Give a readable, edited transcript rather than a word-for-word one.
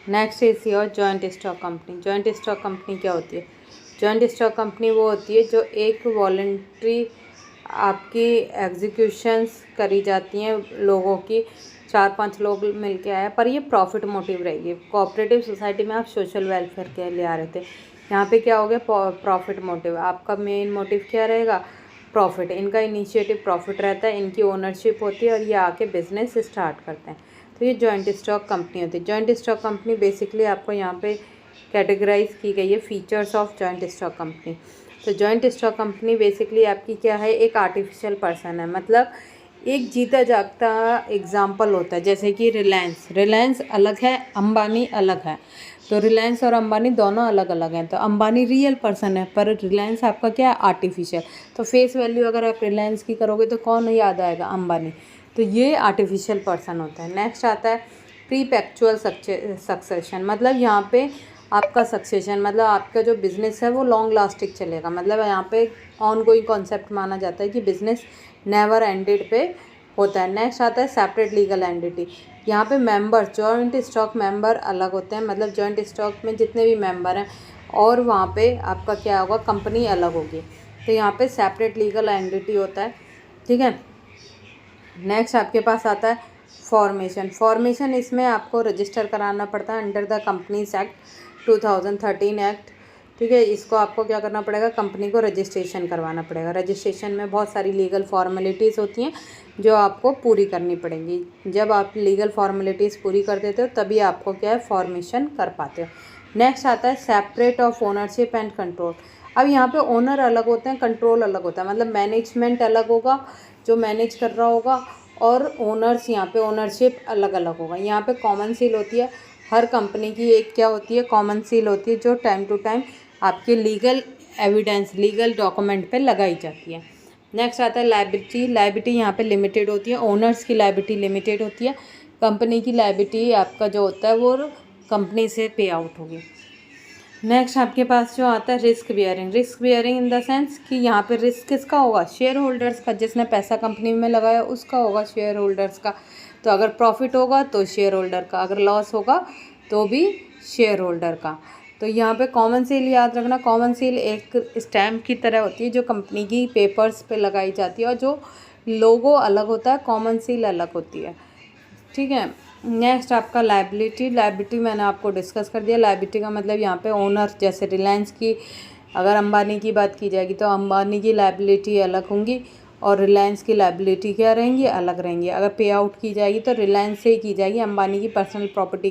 Next is your joint stock company. Joint stock company क्या होती है? जॉइंट स्टॉक कंपनी वो होती है जो एक वॉलंटरी आपकी एग्जीक्यूशंस करी जाती हैं लोगों की, 4-5 लोग मिलके आए, पर ये प्रॉफिट मोटिव रहेगी। कोऑपरेटिव सोसाइटी में आप सोशल वेलफेयर के लिए आ रहे थे, यहाँ पे क्या हो गया? Profit motive. आपका मेन मोटिव क्या रहेगा? प्रॉफिट। इनका इनिशिएटिव प्रॉफिट रहता है, इनकी ओनरशिप होती है और ये आके बिजनेस स्टार्ट करते हैं। तो ये जॉइंट स्टॉक कंपनी होती है। जॉइंट स्टॉक कंपनी बेसिकली आपको यहाँ पे कैटेगराइज की गई है features of joint stock company. तो जॉइंट स्टॉक कंपनी बेसिकली आपकी क्या है? एक आर्टिफिशियल पर्सन है, मतलब एक जीता जागता एग्जाम्पल होता है। जैसे कि रिलायंस अलग है, अंबानी अलग है। तो रिलायंस और अंबानी दोनों अलग अलग हैं। तो अंबानी रियल पर्सन है, पर रिलायंस आपका क्या है? आर्टिफिशियल। तो फेस वैल्यू अगर आप रिलायंस की करोगे तो कौन याद आएगा? अंबानी। तो ये आर्टिफिशियल पर्सन होता है। नेक्स्ट आता है प्रीपेक्चुअल सक्सेशन। मतलब यहाँ पे आपका सक्सेशन, मतलब आपका जो बिज़नेस है वो लॉन्ग लास्टिंग चलेगा। मतलब यहाँ पे ऑन गोइंग कॉन्सेप्ट माना जाता है कि बिज़नेस नेवर एंडेड पे होता है। नेक्स्ट आता है सेपरेट लीगल एंटिटी। यहाँ पे मेंबर, जॉइंट स्टॉक मेंबर अलग होते हैं, मतलब जॉइंट स्टॉक में जितने भी मेंबर हैं, और वहाँ पे आपका क्या होगा? कंपनी अलग होगी। तो यहाँ पे सेपरेट लीगल एंटिटी होता है, ठीक है। नेक्स्ट आपके पास आता है फॉर्मेशन। इसमें आपको रजिस्टर कराना पड़ता है under the companies act 2013 act, ठीक है। इसको आपको क्या करना पड़ेगा? कंपनी को रजिस्ट्रेशन करवाना पड़ेगा। रजिस्ट्रेशन में बहुत सारी लीगल फॉर्मेलिटीज़ होती हैं जो आपको पूरी करनी पड़ेंगी। जब आप लीगल फॉर्मेलिटीज़ पूरी कर देते हो तभी आपको क्या है? फॉर्मेशन कर पाते हो। नेक्स्ट आता है separate of ownership and control. अब यहाँ पे ओनर अलग होते हैं, कंट्रोल अलग होता है, मतलब मैनेजमेंट अलग होगा जो मैनेज कर रहा होगा, और ओनर्स, यहाँ पे ओनरशिप अलग अलग होगा। यहाँ पे कॉमन सील होती है हर कंपनी की, एक क्या होती है? कॉमन सील होती है जो टाइम टू टाइम आपके लीगल एविडेंस, लीगल डॉक्यूमेंट पे लगाई जाती है। नेक्स्ट आता है लायबिलिटी यहाँ पे लिमिटेड होती है। ओनर्स की लायबिलिटी लिमिटेड होती है, कंपनी की लायबिलिटी आपका जो होता है वो कंपनी से पे आउट होगी। नेक्स्ट आपके पास जो आता है risk bearing in the sense कि यहाँ पे रिस्क किसका होगा? शेयर होल्डर्स का। जिसने पैसा कंपनी में लगाया उसका होगा, शेयर होल्डर्स का। तो अगर प्रॉफिट होगा तो शेयर होल्डर का, अगर लॉस होगा तो भी शेयर होल्डर का। तो यहाँ पे कॉमन सील याद रखना। कॉमन सील एक स्टैम्प की तरह होती है जो कंपनी की पेपर्स पे लगाई जाती है, और जो लोगो अलग होता है, कॉमन सील अलग होती है, ठीक है। नेक्स्ट आपका लायबिलिटी मैंने आपको डिस्कस कर दिया। लायबिलिटी का मतलब यहाँ पे ओनर, जैसे रिलायंस की, अगर अंबानी की बात की जाएगी तो अंबानी की लायबिलिटी अलग होंगी और रिलायंस की लायबिलिटी क्या रहेंगी? अलग रहेंगी। अगर पे आउट की जाएगी तो रिलायंस से ही की जाएगी, अंबानी की पर्सनल प्रॉपर्टी